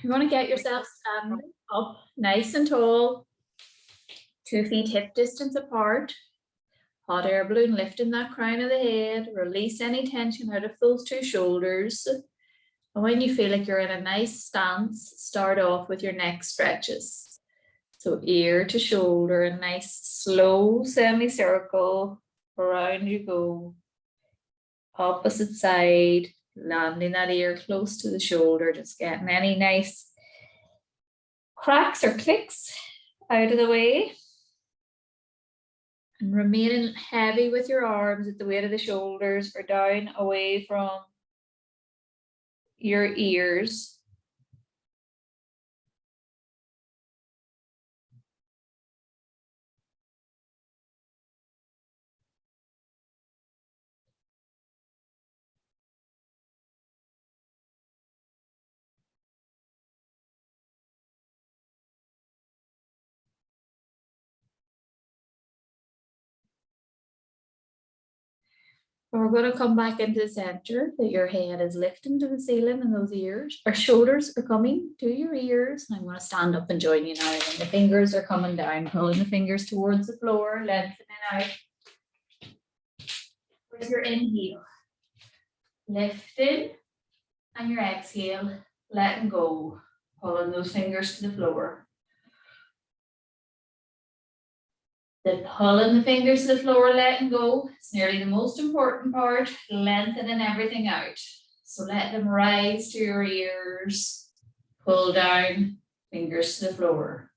You're going to get yourself standing up nice and tall, 2 feet hip distance apart. Hot air balloon lifting that crown of the head. Release any tension out of those 2 shoulders. And when you feel like you're in a nice stance, start off with your neck stretches. So ear to shoulder, a nice slow semicircle. Around you go. Opposite side, landing that ear close to the shoulder, just getting any nice cracks or clicks out of the way. And remaining heavy with your arms at the weight of the shoulders or down away from your ears. We're going to come back into the center, that your head is lifting to the ceiling and those ears, or shoulders are coming to your ears. And I'm going to stand up and join you now. And the fingers are coming down, pulling the fingers towards the floor, lengthening out. With your inhale, lifting, and your exhale, letting go, pulling those fingers to the floor. The pulling the fingers to the floor, letting go, is nearly the most important part, lengthening everything out. So let them rise to your ears, pull down, fingers to the floor.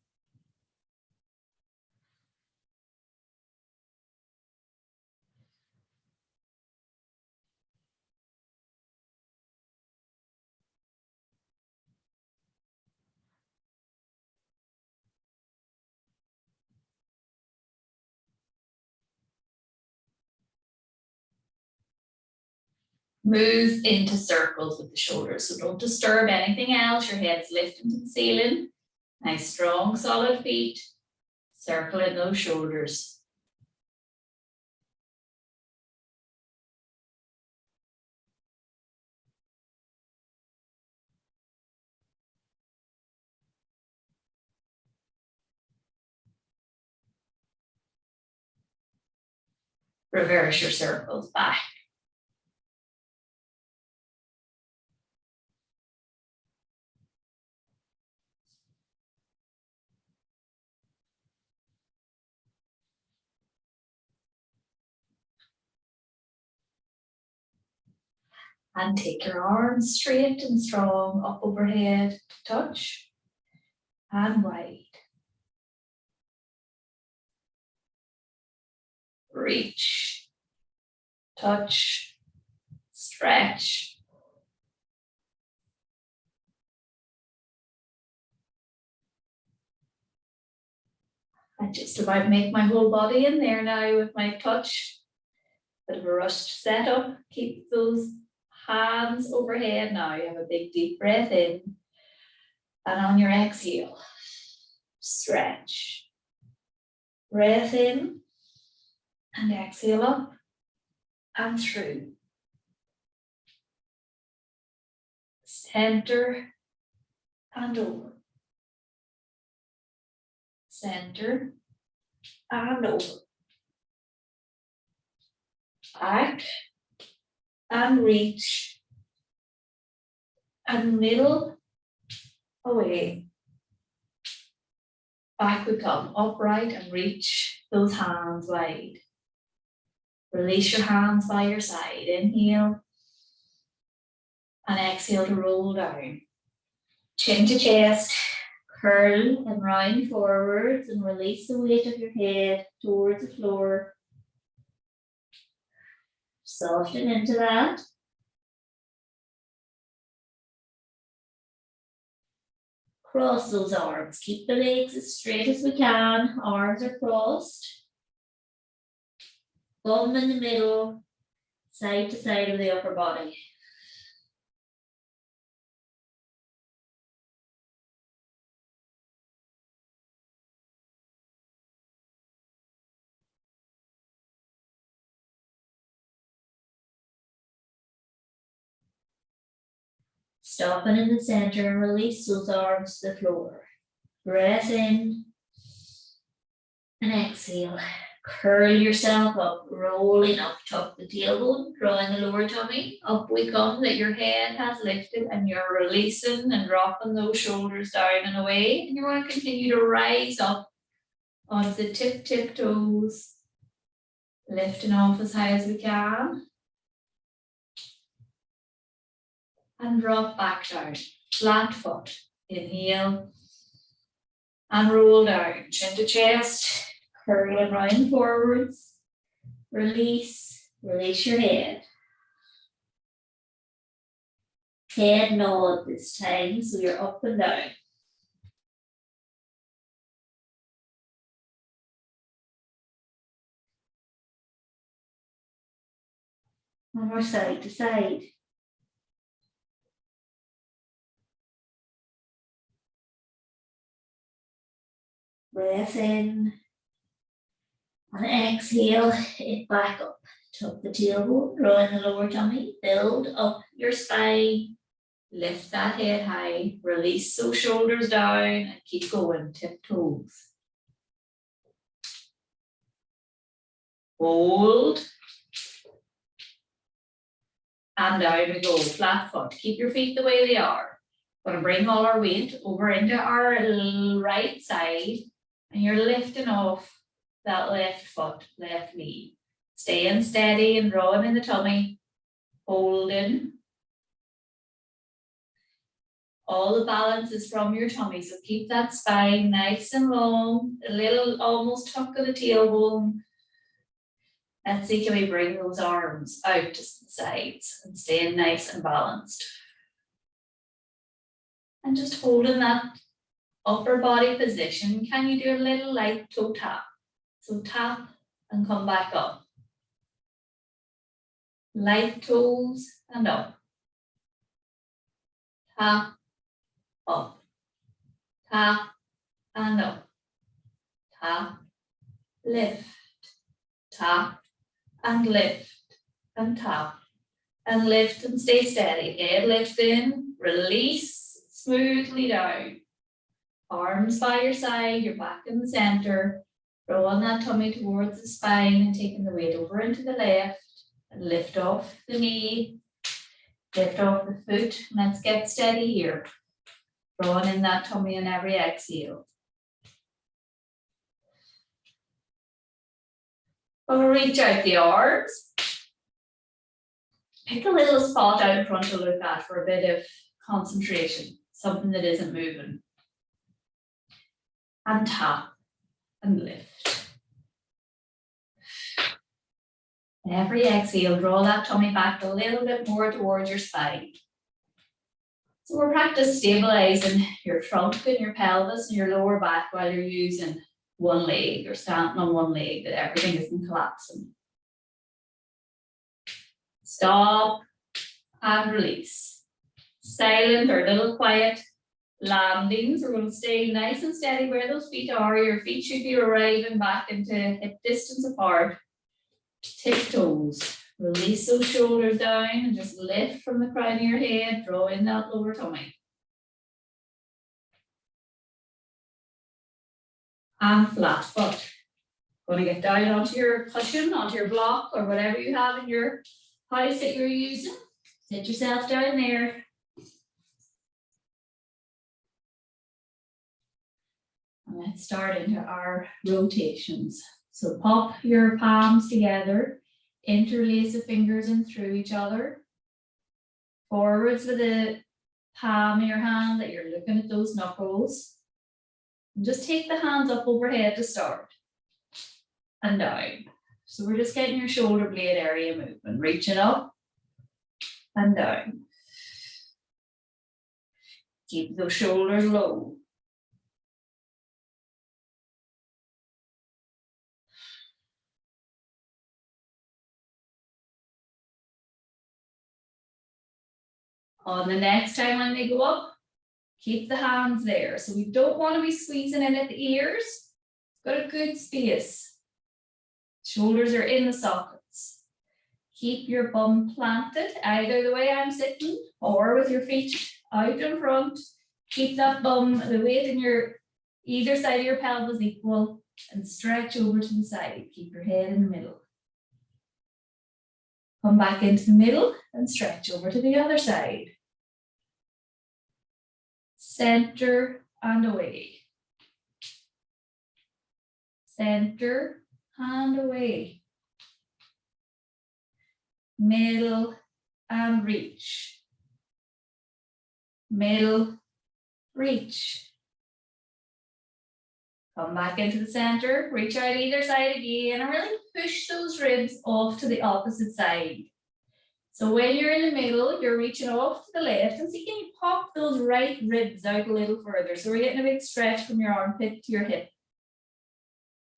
Move into circles with the shoulders, so don't disturb anything else. Your head's lifting to the ceiling. Nice, strong, solid feet. Circling those shoulders. Reverse your circles back. And take your arms straight and strong up overhead, touch and wide. Reach, touch, stretch. I just about make my whole body in there now with my touch. Bit of a rushed setup. Keep those hands overhead now. You have a big deep breath in. And on your exhale, stretch. Breath in and exhale up and through. Center and over. Center and over. Back and reach. And middle away. Back we come, upright and reach those hands wide. Release your hands by your side. Inhale. And exhale to roll down. Chin to chest. Curl and round forwards and release the weight of your head towards the floor. Soften into that. Cross those arms. Keep the legs as straight as we can. Arms are crossed. Bum in the middle, side to side of the upper body. Stopping in the center and release those arms to the floor. Breath in and exhale. Curl yourself up, rolling up, tuck the tailbone, drawing the lower tummy. Up we come, that your head has lifted and you're releasing and dropping those shoulders down and away. And you're going to continue to rise up onto the tip toes, lifting off as high as we can. And drop back down, flat foot. Inhale and roll down, chin to chest, curling round forwards. Release your head. Head nod this time, so you're up and down. One more side to side. Breath in and exhale it back up. Tuck the tailbone, drawing the lower tummy, build up your spine, lift that head high, release those shoulders down and keep going, tip toes. Hold. And down we go, flat foot. Keep your feet the way they are. We're going to bring all our weight over into our right side. And you're lifting off that left foot, left knee. Staying steady and drawing in the tummy. Holding. All the balance is from your tummy, so keep that spine nice and long. A little almost tuck of the tailbone. Let's see, can we bring those arms out to the sides and staying nice and balanced. And just holding that upper body position. Can you do a little light toe tap? So tap and come back up. Light toes and up. Tap, up. Tap and up. Tap, lift. Tap and lift and tap and lift and stay steady. Head lift in, release smoothly down. Arms by your side, you're back in the center. Drawing that tummy towards the spine and taking the weight over into the left and lift off the knee, lift off the foot. Let's get steady here. Drawing in that tummy on every exhale. We'll reach out the arms. Pick a little spot out in front to look at for a bit of concentration, something that isn't moving. And tap and lift. Every exhale, draw that tummy back a little bit more towards your spine. So we're practice stabilizing your trunk and your pelvis and your lower back while you're using one leg or standing on one leg, that everything isn't collapsing. Stop and release. Silent or little quiet landings. We're going to stay nice and steady where those feet are. Your feet should be arriving back into hip distance apart. Tip toes. Release those shoulders down and just lift from the crown of your head. Draw in that lower tummy. And flat foot. Going to get down onto your cushion, onto your block, or whatever you have in your house that you're using. Sit yourself down there. And let's start into our rotations. So pop your palms together, interlace the fingers in through each other. Forwards with the palm of your hand that you're looking at those knuckles. And just take the hands up overhead to start. And down. So we're just getting your shoulder blade area moving, reaching up and down. Keep those shoulders low. On the next time when they go up, keep the hands there. So we don't want to be squeezing in at the ears. Got a good space. Shoulders are in the sockets. Keep your bum planted, either the way I'm sitting or with your feet out in front. Keep that bum, the weight in your either side of your pelvis equal, and stretch over to the side. Keep your head in the middle. Come back into the middle and stretch over to the other side. Center and away. Center and away. Middle and reach. Middle, reach. Come back into the center, reach out either side again, and really push those ribs off to the opposite side. So when you're in the middle, you're reaching off to the left, and see, can you pop those right ribs out a little further? So we're getting a big stretch from your armpit to your hip.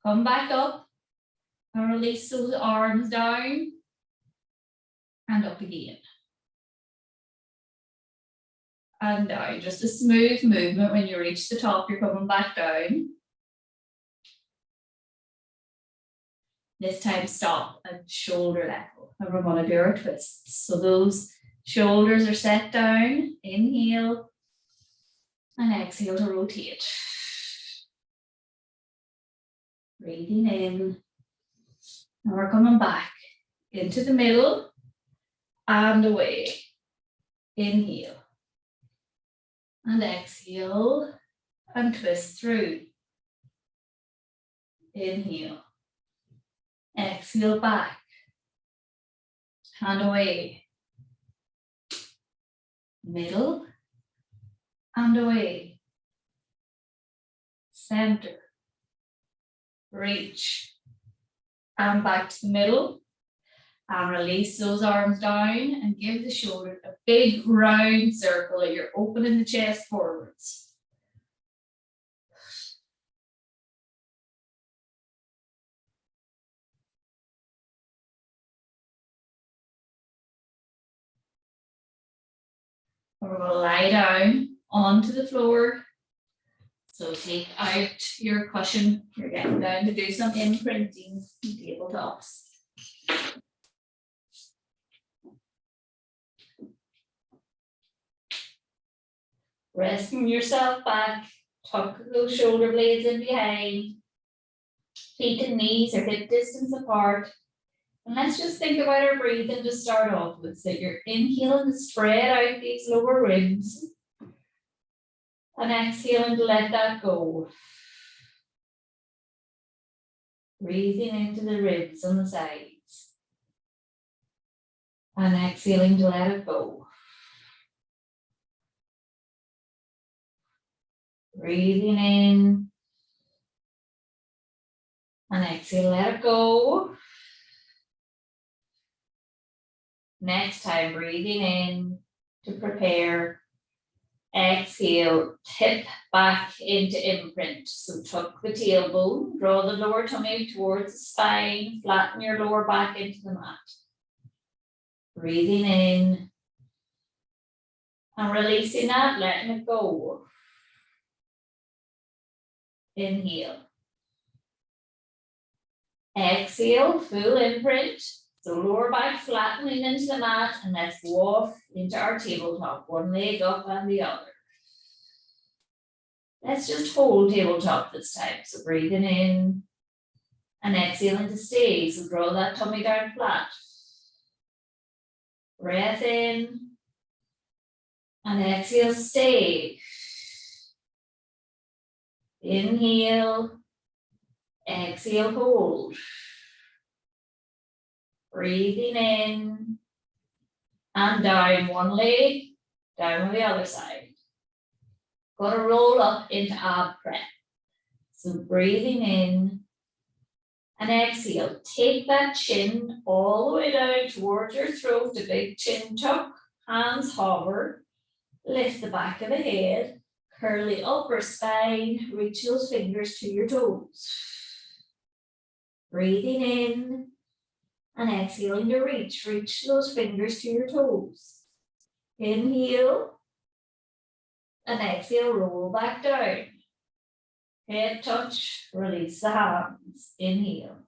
Come back up and release those arms down and up again. And down, just a smooth movement. When you reach the top, you're coming back down. This time stop at shoulder level, and we're going to do our twists. So those shoulders are set down, inhale, and exhale to rotate. Breathing in, and we're coming back into the middle and away. Inhale, and exhale, and twist through. Inhale. Exhale back, and away, middle, and away, center, reach, and back to the middle, and release those arms down, and give the shoulder a big round circle that you're opening the chest forwards. We're going to lie down onto the floor. So take out your cushion. You're getting down to do some imprinting tabletops. Resting yourself back. Tuck those shoulder blades in behind. Feet and knees are hip distance apart. And let's just think about our breathing to start off with. So you're inhaling to spread out these lower ribs. And exhaling to let that go. Breathing into the ribs on the sides. And exhaling to let it go. Breathing in. And exhale, let it go. Next time, breathing in to prepare. Exhale, tip back into imprint. So tuck the tailbone, draw the lower tummy towards the spine, flatten your lower back into the mat. Breathing in and releasing that, letting it go. Inhale. Exhale, full imprint. So lower back flattening into the mat, and let's go off into our tabletop. One leg up and the other. Let's just hold tabletop this time. So breathing in and exhaling to stay. So draw that tummy down flat. Breath in and exhale, stay. Inhale, exhale, hold. Breathing in and down one leg, down on the other side. Got to roll up into ab prep. So breathing in and exhale. Take that chin all the way down towards your throat, a big chin tuck, hands hover, lift the back of the head, curl the upper spine, reach those fingers to your toes. Breathing in. And exhaling to reach those fingers to your toes. Inhale. And exhale, roll back down. Head touch, release the hands. Inhale.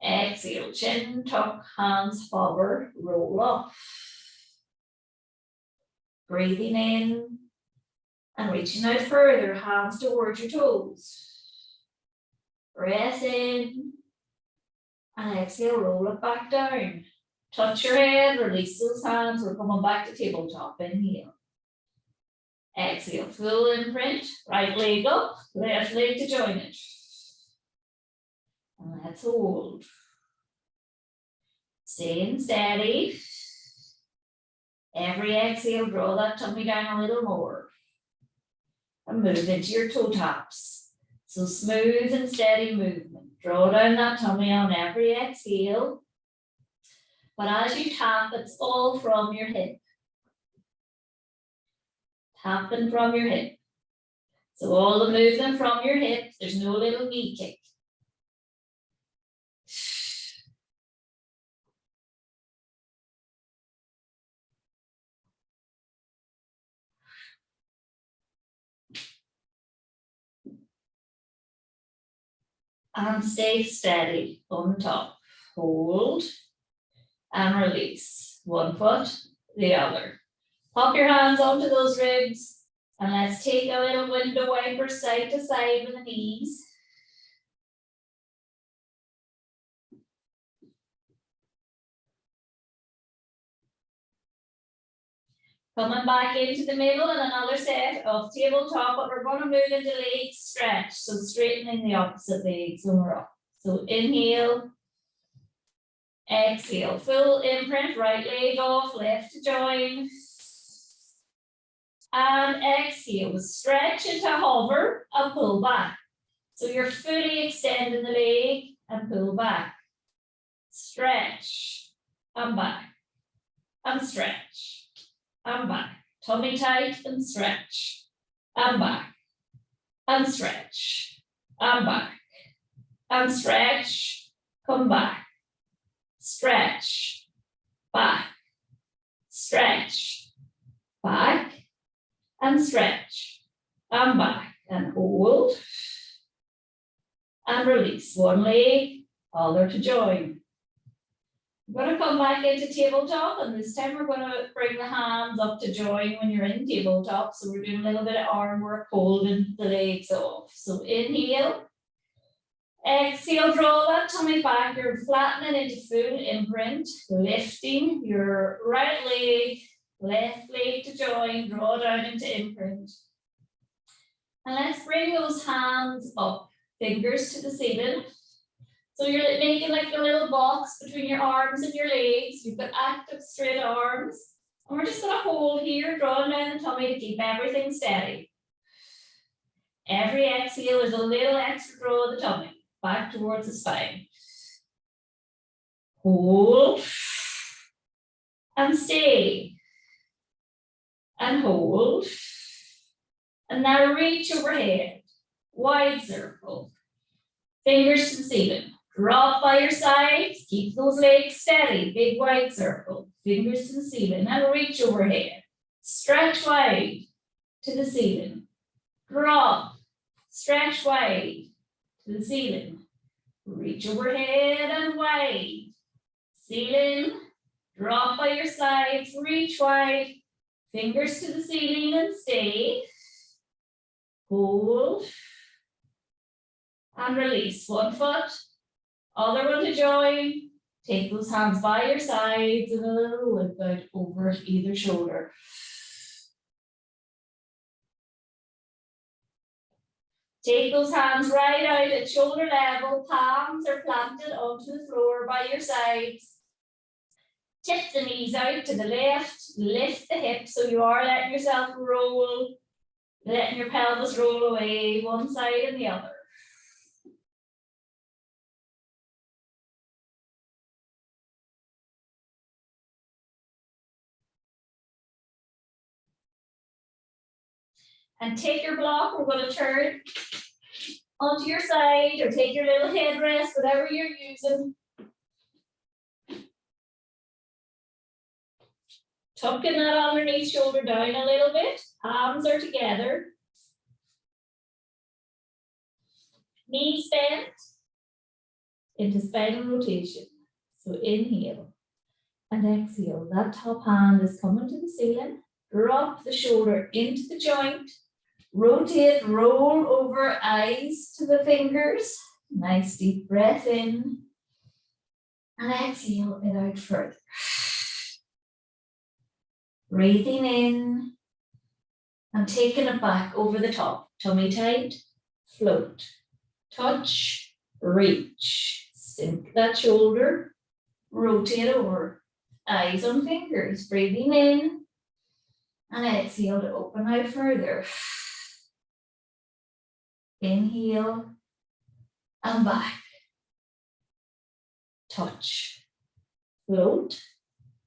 Exhale, chin tuck, hands hover, roll up. Breathing in and reaching out further, hands towards your toes. Breath in and exhale, roll it back down. Touch your head, release those hands. We're coming back to tabletop. Inhale. Exhale, full imprint. Right leg up, left leg to join it. And let's hold. Staying steady. Every exhale, draw that tummy down a little more. And move into your toe taps. So smooth and steady movement. Draw down that tummy on every exhale. But as you tap, it's all from your hip. Tapping from your hip. So all the movement from your hip, there's no little knee kick. And stay steady on top. Hold and release. One foot, the other. Pop your hands onto those ribs and let's take a little window wiper side to side with the knees. Coming back into the middle and another set of tabletop, but we're going to move into leg stretch. So straightening the opposite legs when we're up. So inhale, exhale, full imprint, right leg off, left to join. And exhale, stretch into hover and pull back. So you're fully extending the leg and pull back. Stretch and back and stretch. And back, tummy tight and stretch, and back, and stretch, and back, and stretch, come back, stretch, back, stretch, back, and stretch, and back, and hold, and release. One leg, other to join. We're going to come back into tabletop, and this time we're going to bring the hands up to join when you're in tabletop. So we're doing a little bit of arm work, holding the legs off. So inhale, exhale, draw that tummy back. You're flattening into full imprint, lifting your right leg, left leg to join, draw down into imprint. And let's bring those hands up, fingers to the ceiling. So you're making like a little box between your arms and your legs. You've got active straight arms. And we're just going to hold here, drawing down the tummy to keep everything steady. Every exhale, there's a little extra draw of the tummy, back towards the spine. Hold. And stay. And hold. And now reach overhead. Wide circle. Fingers to the ceiling. Drop by your sides, keep those legs steady, big wide circle, fingers to the ceiling, and reach overhead. Stretch wide to the ceiling. Drop, stretch wide to the ceiling. Reach overhead and wide. Ceiling, drop by your sides, reach wide, fingers to the ceiling and stay. Hold. And release. One foot. Other one to join. Take those hands by your sides and a little loop out over either shoulder. Take those hands right out at shoulder level. Palms are planted onto the floor by your sides. Tip the knees out to the left. Lift the hips so you are letting yourself roll. Letting your pelvis roll away one side and the other. And take your block, we're going to turn onto your side or take your little headrest, whatever you're using. Tucking that underneath shoulder down a little bit. Palms are together. Knees bent into spinal rotation. So inhale and exhale. That top hand is coming to the ceiling. Drop the shoulder into the joint. Rotate, roll over, eyes to the fingers. Nice deep breath in. And exhale it out further. Breathing in and taking it back over the top. Tummy tight, float, touch, reach. Sink that shoulder, rotate over, eyes on fingers. Breathing in and exhale to open out further. Inhale and back. Touch, float,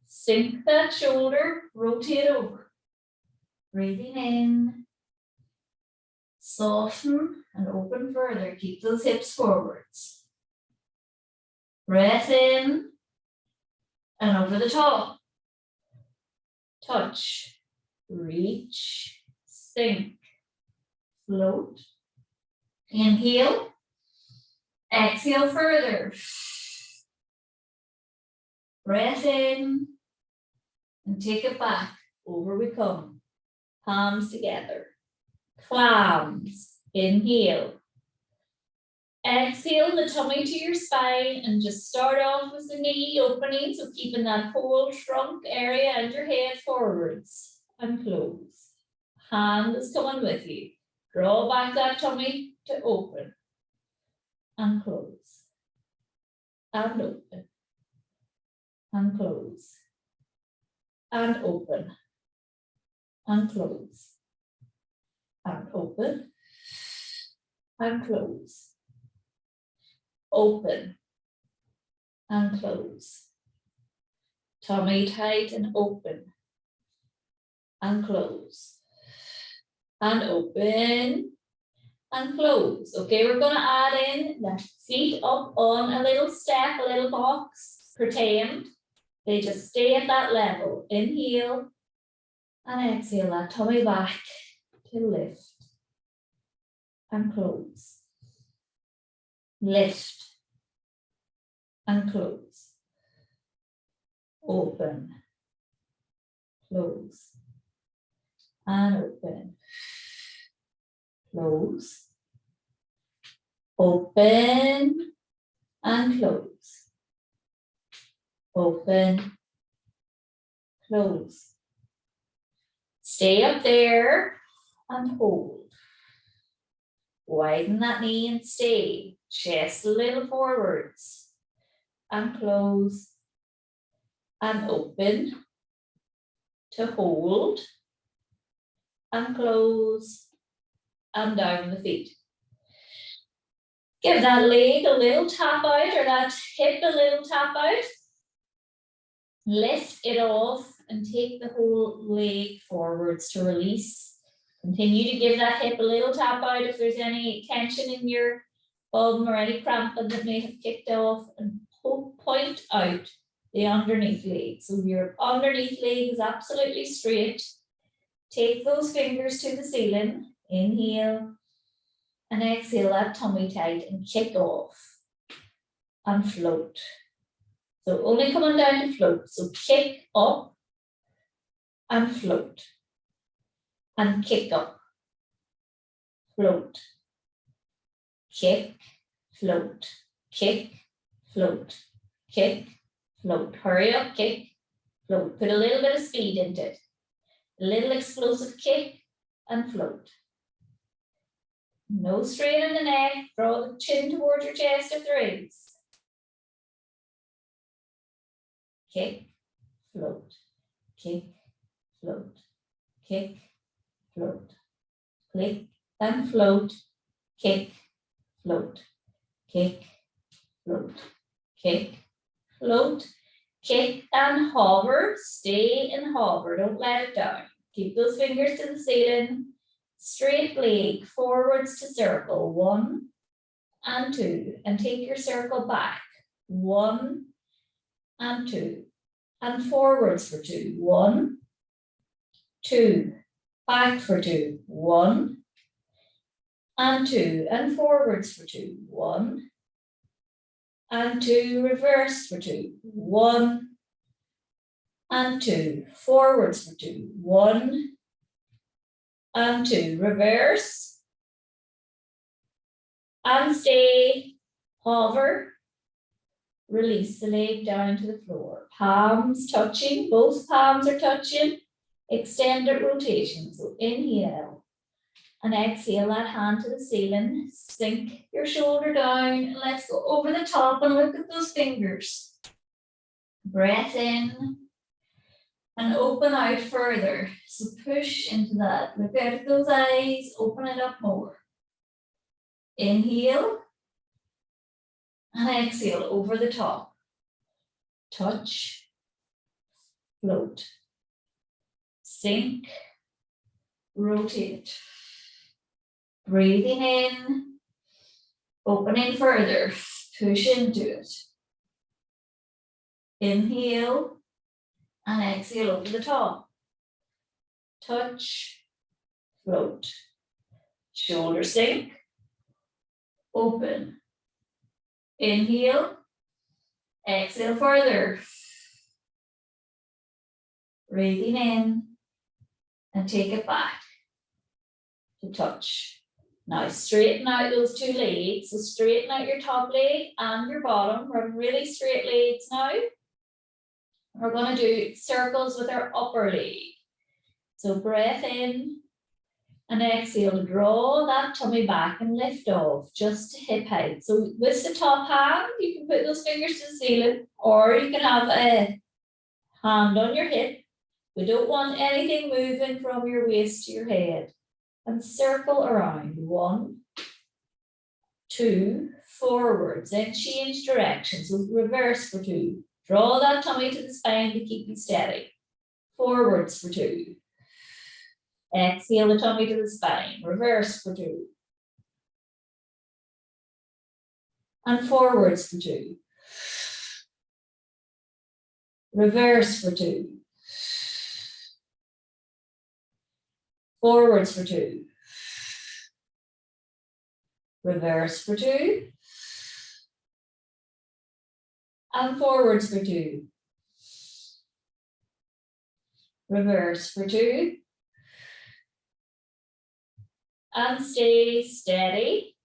sink that shoulder, rotate over. Breathing in, soften and open further. Keep those hips forwards. Breath in and over the top. Touch, reach, sink, float. Inhale, exhale further. Breath in and take it back. Over we come. Palms together. Clams. Inhale. Exhale the tummy to your spine and just start off with the knee opening. So keeping that whole trunk area and your head forwards and close. Hand is coming with you. Draw back that tummy to open and close and open and close and open and close and open and close, open and close, tummy tight and open and close and open and close. Okay, we're going to add in the feet up on a little step, a little box, pretend they just stay at that level. Inhale and exhale that tummy back to lift and close. Lift and close. Open, close and open. Close, open and close, open, close. Stay up there and hold. Widen that knee and stay. Chest a little forwards and close and open to hold and close. And down the feet. Give that leg a little tap out or that hip a little tap out. Lift it off and take the whole leg forwards to release. Continue to give that hip a little tap out if there's any tension in your bum or any cramping that may have kicked off, and point out the underneath leg. So your underneath leg is absolutely straight. Take those fingers to the ceiling. Inhale and exhale that tummy tight and kick off and float. So only coming down to float. So kick up and float and kick up, float, kick, float, kick, float, kick, float. Hurry up, kick, float. Put a little bit of speed into it. A little explosive kick and float. No strain in the neck. Draw the chin towards your chest if there is. Kick, float, kick, float, kick, float, click and float, kick, float, kick, float, kick, float, kick and hover. Stay in hover. Don't let it down. Keep those fingers to the ceiling. Straight leg forwards to circle. 1 and 2. And take your circle back. 1 and 2. And forwards for 2. 1, 2. Back for 2. 1 and 2. And forwards for 2. 1 and 2. Reverse for 2. 1 and 2, forwards for 2, 1 and 2, reverse and stay, hover, release the leg down to the floor, palms touching, both palms are touching, extended rotation, so inhale and exhale that hand to the ceiling, sink your shoulder down, and let's go over the top and look at those fingers. Breath in and open out further. So push into that. Look out at those eyes, open it up more. Inhale and exhale over the top. Touch, float, sink, rotate. Breathing in, opening further, push into it. Inhale and exhale over the top. Touch, float, shoulder sink, open. Inhale, exhale further. Breathing in and take it back to touch. Now straighten out those 2 legs. So straighten out your top leg and your bottom. We're really straight legs now. We're going to do circles with our upper leg. So breath in and exhale to draw that tummy back and lift off just to hip height. So with the top hand, you can put those fingers to the ceiling, or you can have a hand on your hip. We don't want anything moving from your waist to your head. And circle around, 1, 2, forwards, then change direction, so reverse for 2. Draw that tummy to the spine to keep you steady. Forwards for 2. Exhale the tummy to the spine, reverse for 2. And forwards for 2. Reverse for 2. Forwards for 2. Reverse for 2. And forwards for 2. Reverse for 2. And stay steady.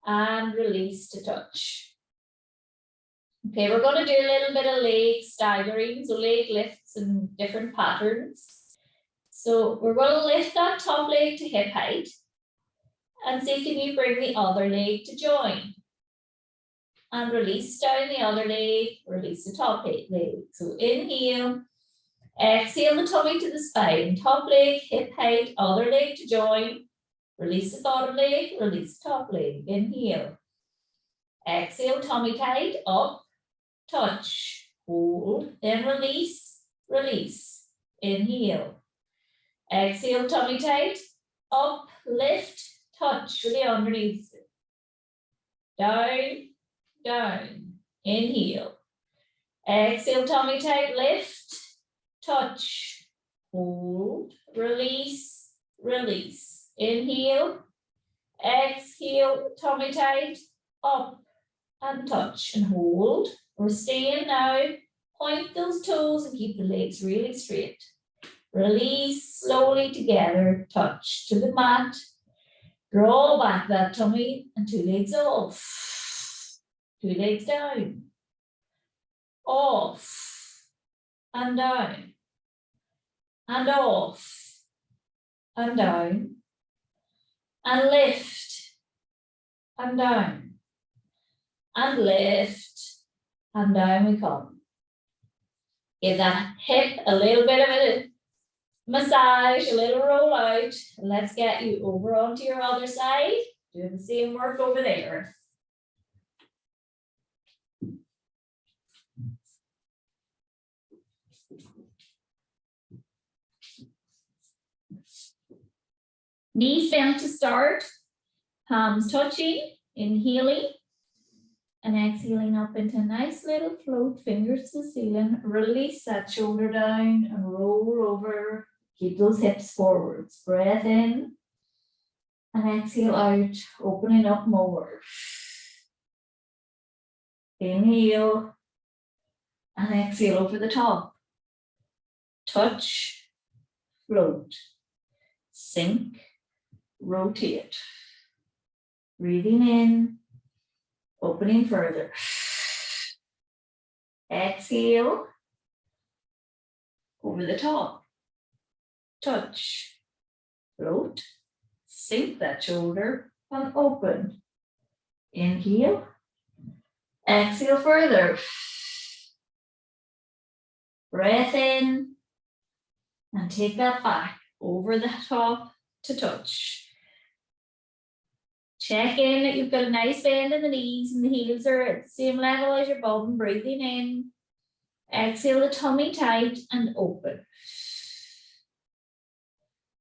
And release to touch. Okay, we're going to do a little bit of leg staggering, so leg lifts in different patterns. So we're going to lift that top leg to hip height and see, can you bring the other leg to join? And release down the other leg, release the top leg. So inhale, exhale the tummy to the spine, top leg, hip height, other leg to join. Release the bottom leg, release the top leg. Inhale, exhale, tummy tight, up, touch, hold, then release, release. Inhale. Exhale, tummy tight, up, lift, touch, really underneath. Down, down, inhale. Exhale, tummy tight, lift, touch, hold, release, release. Inhale, exhale, tummy tight, up, and touch, and hold. We're staying now. Point those toes and keep the legs really straight. Release slowly together, touch to the mat. Draw back that tummy and 2 legs off. 2 legs down. Off. And down. And off. And down. And lift. And down. And lift. And down we come. Give that hip a little bit of a massage, a little roll out. Let's get you over onto your other side. Do the same work over there. Knees bent to start, palms touching, inhaling and exhaling up into a nice little float, fingers to the ceiling. Release that shoulder down and roll over. Keep those hips forwards. Breath in and exhale out, opening up more. Inhale and exhale over the top. touch, float, sink, rotate. Breathing in, opening further. Exhale, over the top, touch, float, sink that shoulder and open. Inhale, exhale further. Breath in and take that back over the top to touch. Check in that you've got a nice bend in the knees and the heels are at the same level as your bum. Breathing in. Exhale the tummy tight and open.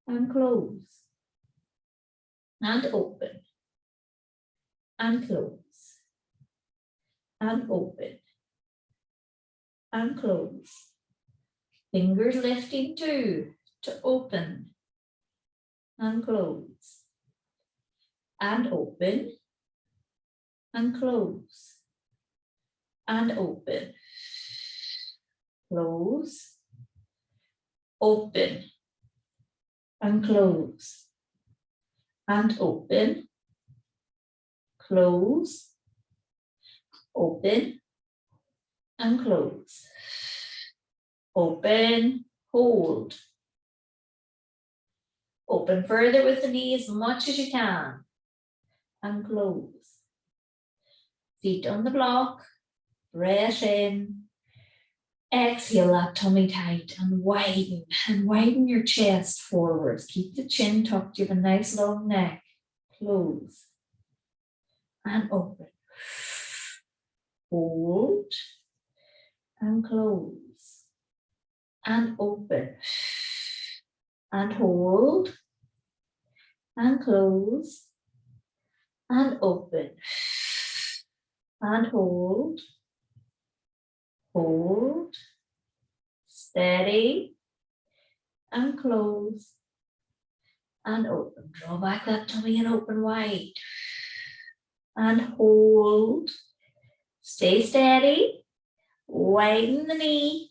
And close. And open. And close. And open. And close. Fingers lifting too to open. And close. And open, and close, and open, close, open, and close, and open, close, open, and close, open, hold, open further with the knee as much as you can. And close. Feet on the block, breath in, exhale that tummy tight and widen your chest forwards. Keep the chin tucked, you have a nice long neck. Close and open. Hold and close and open and hold and close. And open, and hold, steady, and close, and open. Draw back that tummy and open wide, and hold, stay steady, widen the knee,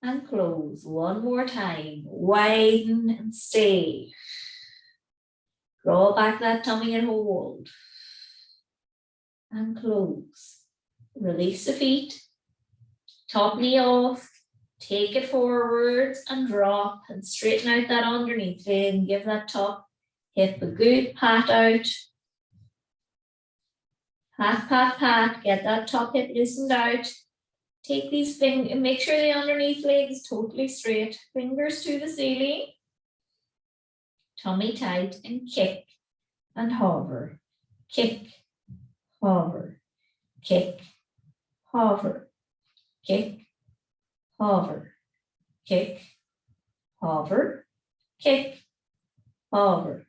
and close. One more time, widen and stay. Draw back that tummy and hold. And close. Release the feet. Top knee off. Take it forwards and drop and straighten out that underneath leg. Give that top hip a good pat out. Pat, pat, pat. Get that top hip loosened out. Take these fingers and make sure the underneath leg is totally straight. Fingers to the ceiling. Tummy tight and kick and hover, kick, hover, kick, hover, kick, hover, kick, hover, kick, hover,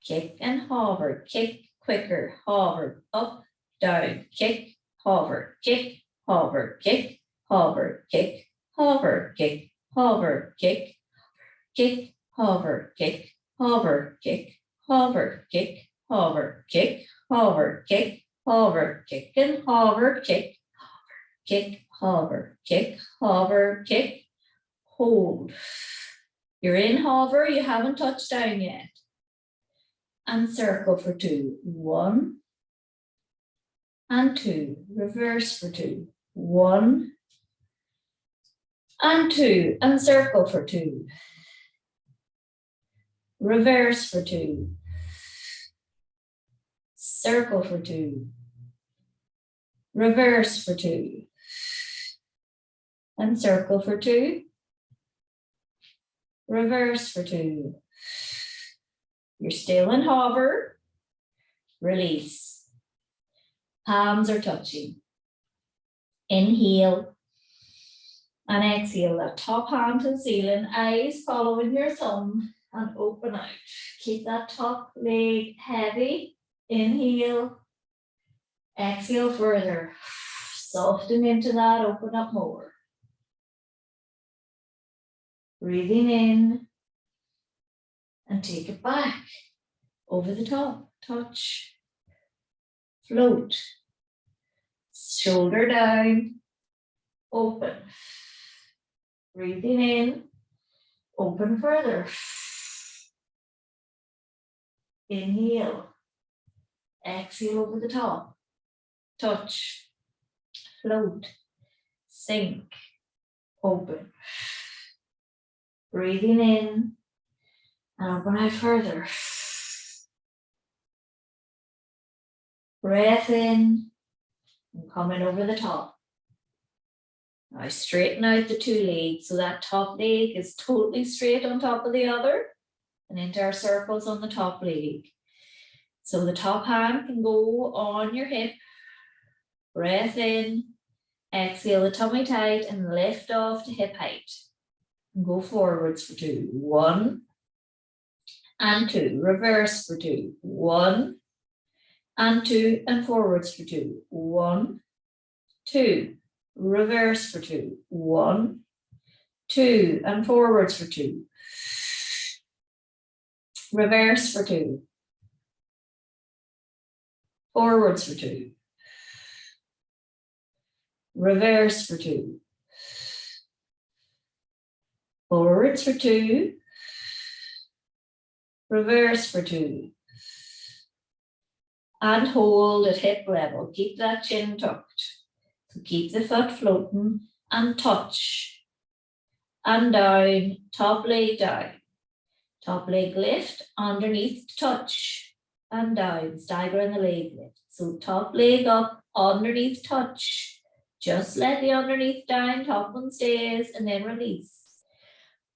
kick and hover, kick quicker, hover, up, down, kick, hover, kick, hover, kick, hover, kick, hover, kick, hover, kick, kick, hover, kick, hover, kick, hover, kick, hover, kick, hover, kick, hover, kick, and hover, kick, kick, hover, kick, hover, kick, hold. You're in hover, you haven't touched down yet. And circle for 2. 1 and 2. Reverse for 2. 1 and 2. And circle for 2. Reverse for 2. Circle for 2. Reverse for 2. And circle for 2. Reverse for 2. You're still in hover. Release. Palms are touching. Inhale. And exhale that top hand to the ceiling. Eyes following your thumb. And open out. Keep that top leg heavy. Inhale. Exhale further. Soften into that. Open up more. Breathing in. And take it back. Over the top. Touch. Float. Shoulder down. Open. Breathing in, open further. Inhale, exhale over the top, touch, float, sink, open. Breathing in, and open out further. Breath in, and coming over the top. Now straighten out the two legs so that top leg is totally straight on top of the other and into our circles on the top leg. So the top hand can go on your hip. Breath in, exhale the tummy tight and lift off to hip height. And go forwards for 2. 1 and 2. Reverse for 2. 1 and 2 and forwards for 2. 1, 2. Reverse for 2. 1, 2 and forwards for 2. Reverse for 2. Forwards for 2. Reverse for 2. Forwards for 2. Reverse for 2. And hold at hip level. Keep that chin tucked. So keep the foot floating and touch. And down, top leg down. Top leg lift, underneath touch. And down, staggering the leg lift. So top leg up, underneath touch. Just let the underneath down, top one stays, and then release.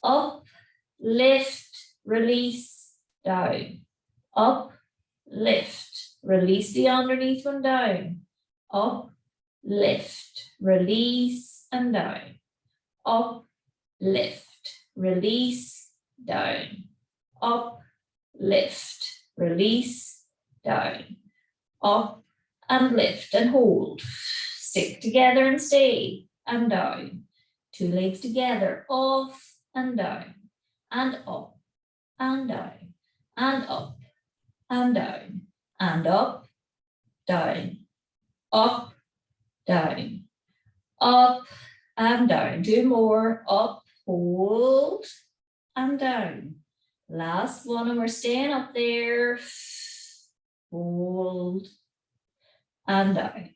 Up, lift, release, down. Up, lift, release the underneath one down. Up, lift, release, and down. Up, lift, release, down. Up, lift, release, down. Up, and lift, and hold. Stick together and stay, and down. Two legs together, off, and down, and up, and down, and up, and down, and up, down, up, down, up, and down. 2 more, up, hold, and down. Last one, and we're staying up there. Hold, and down.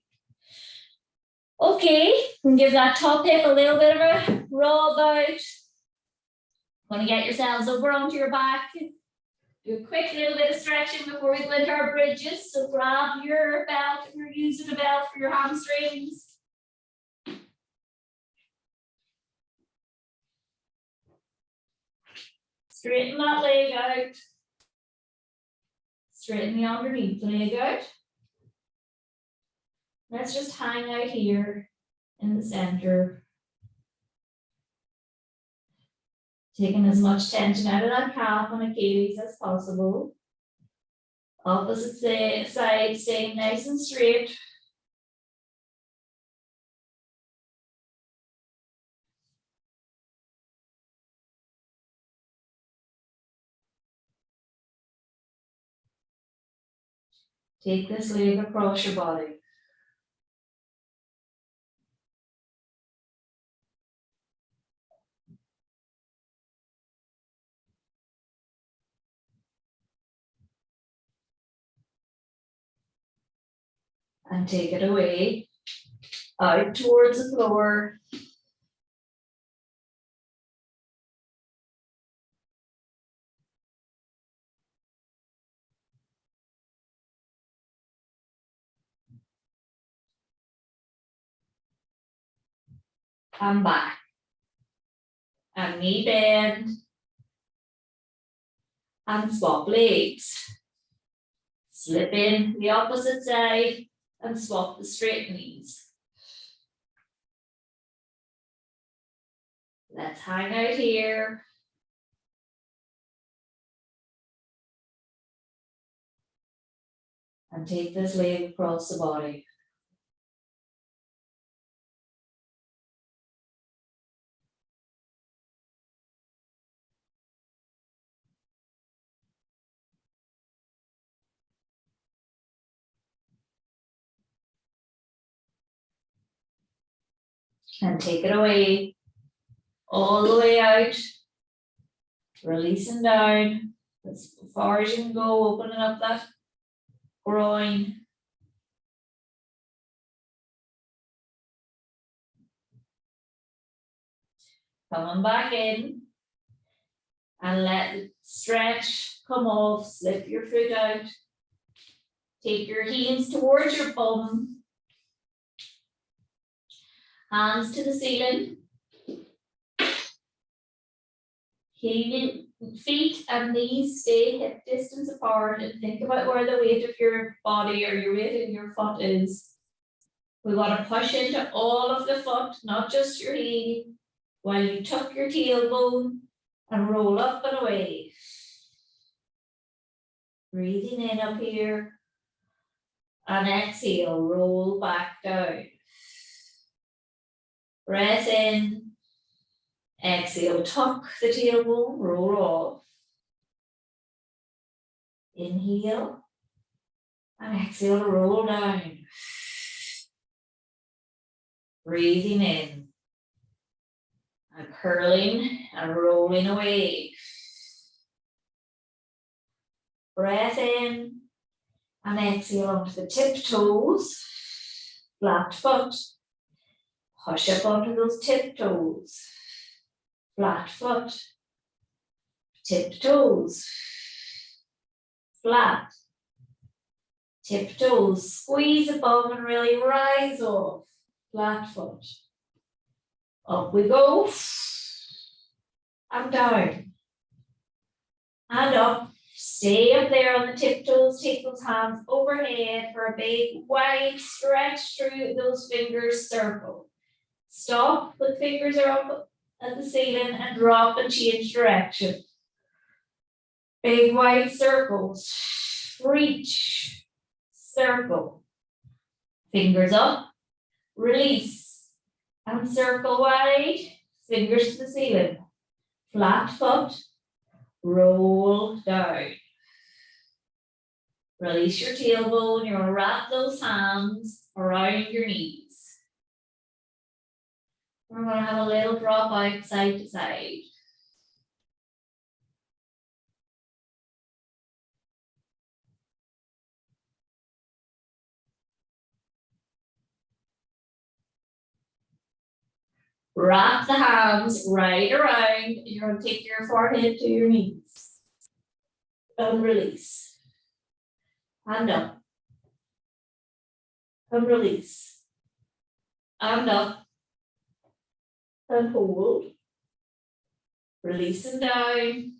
Okay, we can give that top hip a little bit of a rub out. Want to get yourselves over onto your back. Do a quick little bit of stretching before we go into our bridges. So grab your belt if you're using a belt for your hamstrings. Straighten that leg out. Straighten the underneath leg out. Let's just hang out here in the center. Taking as much tension out of that calf and Achilles as possible. Opposite side, staying nice and straight. Take this leg across your body. And take it away, out towards the floor. And back. And knee bend. And swap legs. Slip in the opposite side and swap the straight knees. Let's hang out here. And take this leg across the body. And take it away. all the way out, releasing down as far as you can go, opening up that groin. Coming back in and let it stretch, come off, slip your foot out. Take your heels towards your bum. Hands to the ceiling. Feet and knees stay hip distance apart, and think about where the weight of your body or your weight in your foot is. We want to push into all of the foot, not just your heel, while you tuck your tailbone and roll up and away. Breathing in up here. And exhale, roll back down. Breath in. Exhale, tuck the tailbone, roll off. Inhale. And exhale, roll down. Breathing in. And curling and rolling away. Breath in. And exhale onto the tip toes, flat foot. Push up onto those tip toes, flat foot. Tip toes, flat. Tip toes, squeeze above and really rise off, flat foot. Up we go, and down, and up. Stay up there on the tiptoes, take those hands overhead for a big wide stretch through those fingers, circle. Stop, the fingers are up at the ceiling and drop and change direction. Big wide circles, reach, circle. Fingers up, release, and circle wide, fingers to the ceiling. Flat foot. Roll down. Release your tailbone. You're going to wrap those hands around your knees. We're going to have a little drop out side to side. Wrap the hands right around. You're going to take your forehead to your knees. And release. And up. And release. And up. And hold. Releasing down.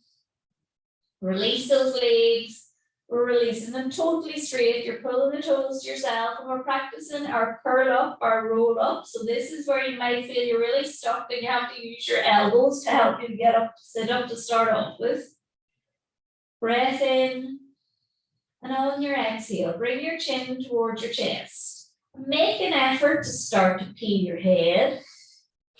Release those legs. We're releasing them totally straight. You're pulling the toes to yourself, and we're practicing our curl up, our roll up. So this is where you might feel you're really stuck and you have to use your elbows to help you get up, sit up to start off with. Breath in. And on your exhale, bring your chin towards your chest. Make an effort to start to peel your head.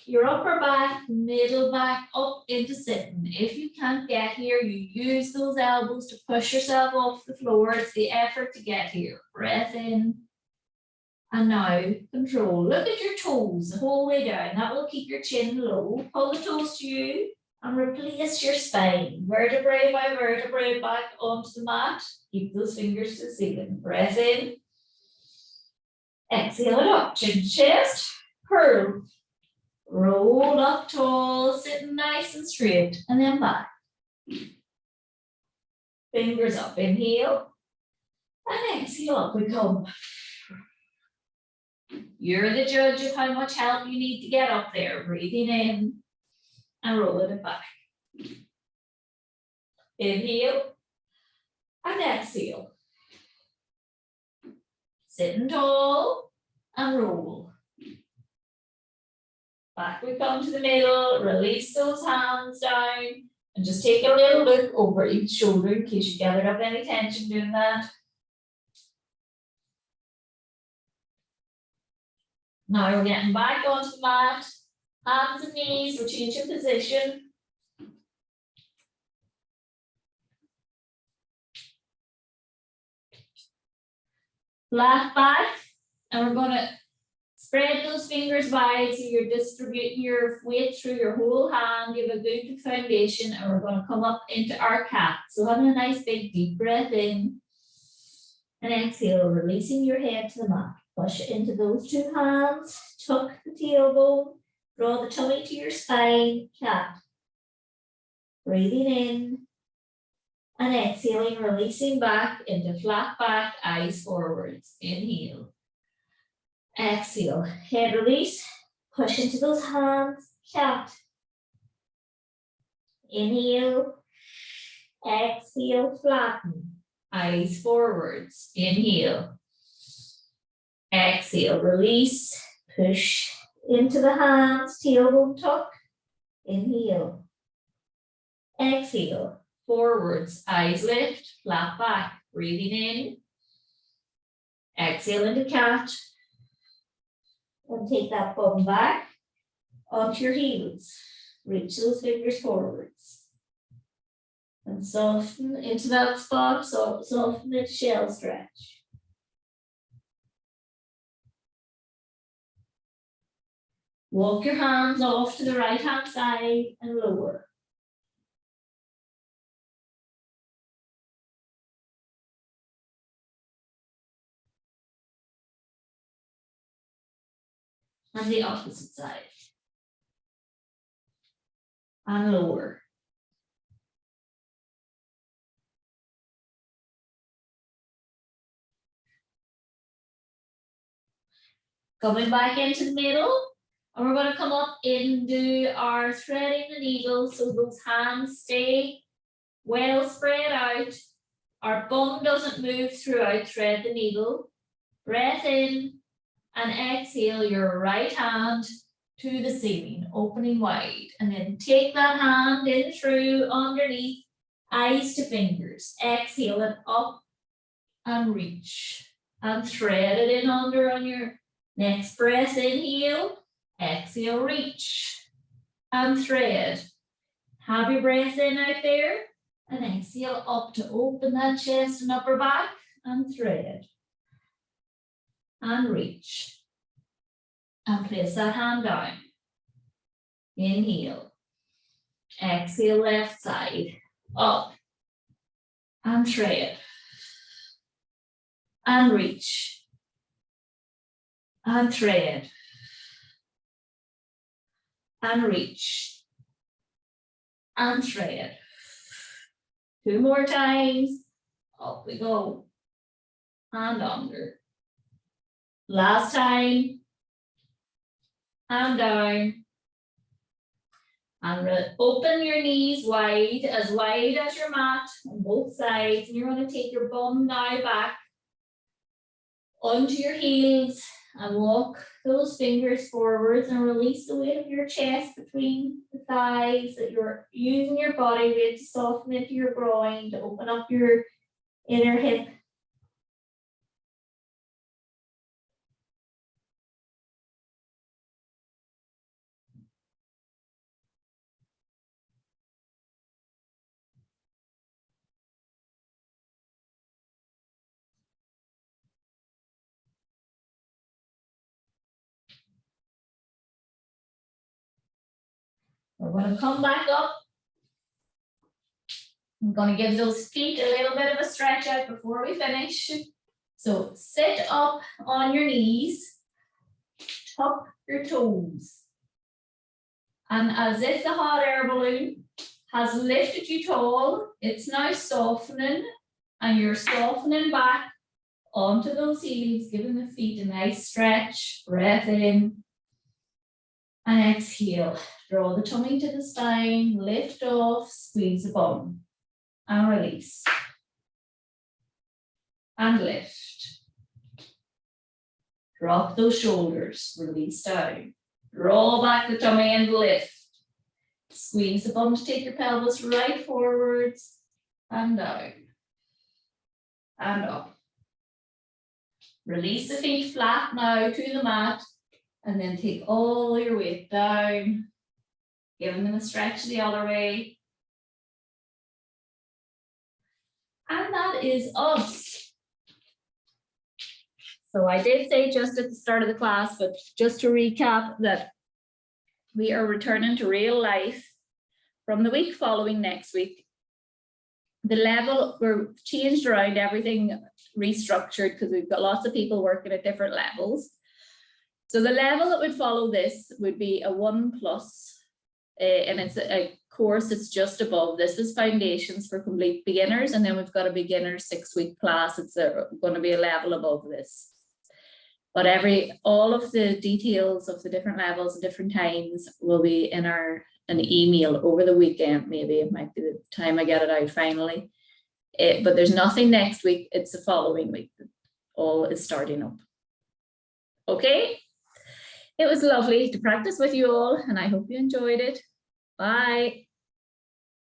Your upper back, middle back, up into sitting. If you can't get here, you use those elbows to push yourself off the floor. It's the effort to get here. Breath in. And now, control. Look at your toes the whole way down. That will keep your chin low. Pull the toes to you and replace your spine. Vertebrae by vertebrae back onto the mat. Keep those fingers to the ceiling. Breath in. Exhale it up. Chin to chest. Curl. Roll up tall, sitting nice and straight, and then back. Fingers up, inhale, and exhale, up we come. You're the judge of how much help you need to get up there. Breathing in and rolling it back. Inhale and exhale. Sitting tall and roll. Back we come to the middle, release those hands down, and just take a little look over each shoulder in case you gathered up any tension doing that. Now we're getting back onto the mat, hands and knees, we're changing position. Flat back, and we're going to Spread those fingers wide so you're distributing your weight through your whole hand. Give a good foundation, and we're going to come up into our cat. So having a nice big deep breath in and exhale, releasing your head to the mat. Push it into those two hands, tuck the tailbone, draw the tummy to your spine, cat. Breathing in and exhaling, releasing back into flat back, eyes forwards. Inhale. Exhale, head release, push into those hands, cat. Inhale, exhale, flatten, eyes forwards. Inhale, exhale, release, push into the hands, tailbone tuck. Inhale, exhale, forwards, eyes lift, flat back, breathing in. Exhale into cat. And take that bum back onto your heels. Reach those fingers forwards. And soften into that spot, so soften it, shell stretch. Walk your hands off to the right hand side and lower. And the opposite side. And lower. Coming back into the middle, and we're going to come up into our threading the needle, so those hands stay well spread out. Our bum doesn't move throughout, thread the needle. Breath in and exhale your right hand to the ceiling, opening wide. And then take that hand in through, underneath, eyes to fingers. Exhale it up and reach. And thread it in under on your next breath. Inhale, exhale, reach. And thread. Have your breath in out there. And exhale up to open that chest and upper back. And thread. And reach. And place that hand down. Inhale. Exhale, left side. Up. And thread. And reach. And thread. And reach. And thread. 2 more times. Up we go. And under. Last time. And down. And open your knees wide as your mat on both sides. And you're going to take your bum now back onto your heels and walk those fingers forwards and release the weight of your chest between the thighs, that you're using your body weight to soften into your groin, to open up your inner hip. We're going to come back up. I'm going to give those feet a little bit of a stretch out before we finish. So sit up on your knees, tuck your toes. And as if the hot air balloon has lifted you tall, it's now softening, and you're softening back onto those heels, giving the feet a nice stretch. Breath in and exhale. Draw the tummy to the spine, lift off, squeeze the bum, and release. And lift. Drop those shoulders, release down. Draw back the tummy and lift. Squeeze the bum to take your pelvis right forwards and down. And up. Release the feet flat now to the mat, and then take all your weight down. Giving them a stretch the other way. And that is us. So I did say just at the start of the class, but just to recap, that we are returning to real life from the week following next week. The level, we're changed around everything, restructured, because we've got lots of people working at different levels. So the level that would follow this would be a 1+, and it's a course that's just above. This is foundations for complete beginners, and then we've got a beginner 6-week class. It's going to be a level above this. But all of the details of the different levels and different times will be in an email over the weekend. Maybe it might be the time I get it out finally. But there's nothing next week. It's the following week that all is starting up. Okay. It was lovely to practice with you all, and I hope you enjoyed it. Bye.